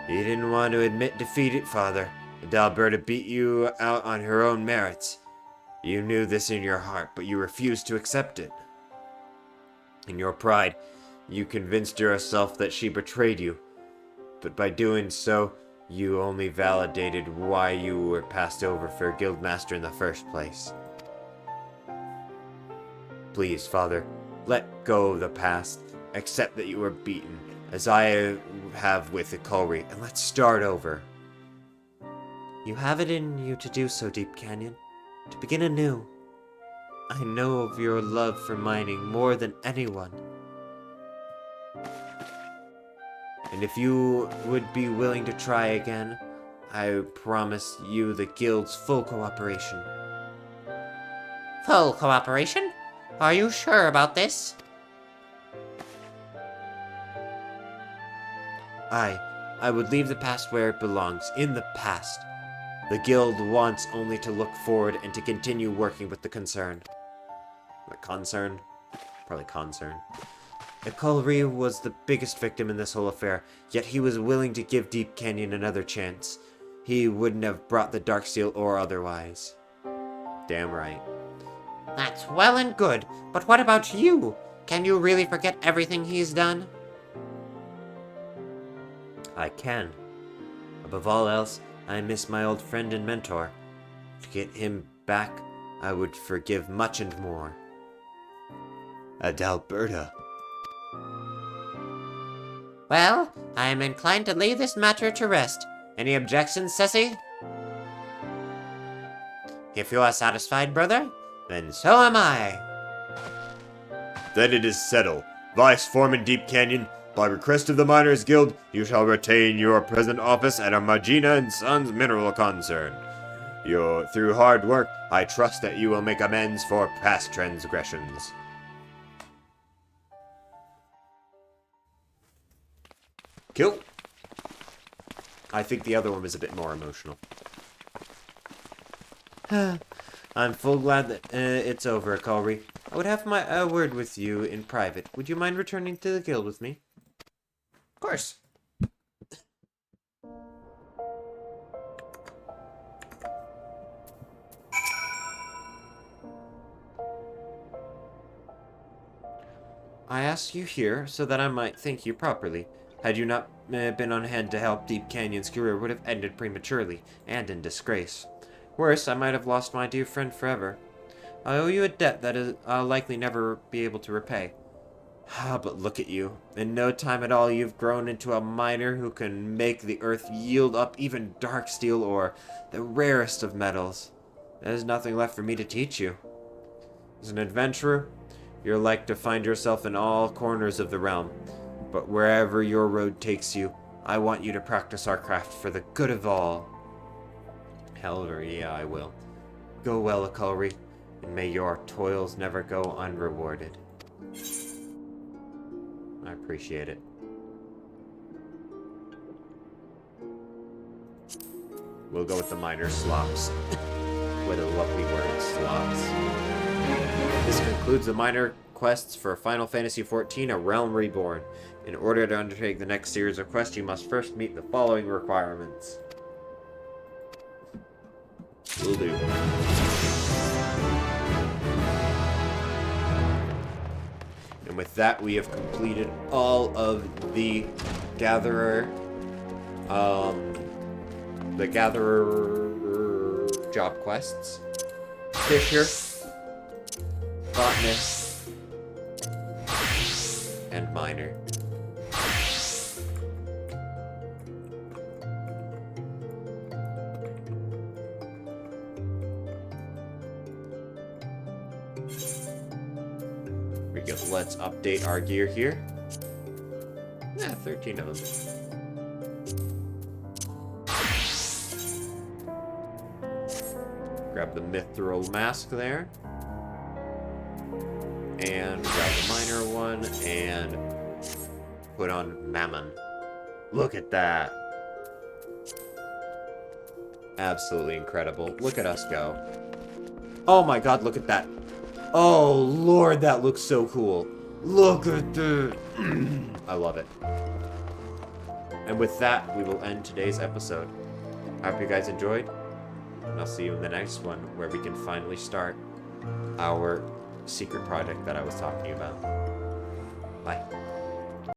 You didn't want to admit defeat, Father. Adalberta beat you out on her own merits. You knew this in your heart, but you refused to accept it. In your pride, you convinced yourself that she betrayed you. But by doing so, you only validated why you were passed over for Guildmaster in the first place. Please, Father, let go of the past. Accept that you were beaten, as I have with Icolri, and let's start over. You have it in you to do so, Deep Canyon. To begin anew. I know of your love for mining more than anyone. And if you would be willing to try again, I promise you the Guild's full cooperation. Full cooperation? Are you sure about this? I would leave the past where it belongs, in the past. The Guild wants only to look forward and to continue working with the concern. The concern? Probably concern. Icolri was the biggest victim in this whole affair, yet he was willing to give Deep Canyon another chance. He wouldn't have brought the Darksteel or otherwise. Damn right. That's well and good, but what about you? Can you really forget everything he's done? I can. Above all else, I miss my old friend and mentor. To get him back, I would forgive much and more. Adalberta. Well, I am inclined to lay this matter to rest. Any objections, Ceci? If you are satisfied, brother, then so am I. Then it is settled. Vice Foreman Deep Canyon, by request of the Miners Guild, you shall retain your present office at our Magina and Sons mineral concern. Through hard work, I trust that you will make amends for past transgressions. Cool. I think the other one was a bit more emotional. I'm full glad that it's over, Icolri. I would have my word with you in private. Would you mind returning to the Guild with me? Of course. I ask you here so that I might thank you properly. Had you not been on hand to help, Deep Canyon's career would have ended prematurely, and in disgrace. Worse, I might have lost my dear friend forever. I owe you a debt that I'll likely never be able to repay. But look at you. In no time at all, you've grown into a miner who can make the earth yield up even dark steel ore, the rarest of metals. There's nothing left for me to teach you. As an adventurer, you're like to find yourself in all corners of the realm. But wherever your road takes you, I want you to practice our craft for the good of all. However, yeah, I will. Go well, Icolri. And may your toils never go unrewarded. I appreciate it. We'll go with the minor slops. With a lovely word, slops. This concludes the minor quests for Final Fantasy XIV: A Realm Reborn. In order to undertake the next series of quests, you must first meet the following requirements. Will do. And with that, we have completed all of the Gatherer, job quests. Fisher, Botanist, and Miner. Let's update our gear here. Yeah, 13 of them. Grab the mithril mask there. And grab the minor one and put on Mammon. Look at that. Absolutely incredible. Look at us go. Oh my god, look at that. Oh, Lord, that looks so cool. Look at that. I love it. And with that, we will end today's episode. I hope you guys enjoyed. And I'll see you in the next one, where we can finally start our secret project that I was talking about. Bye.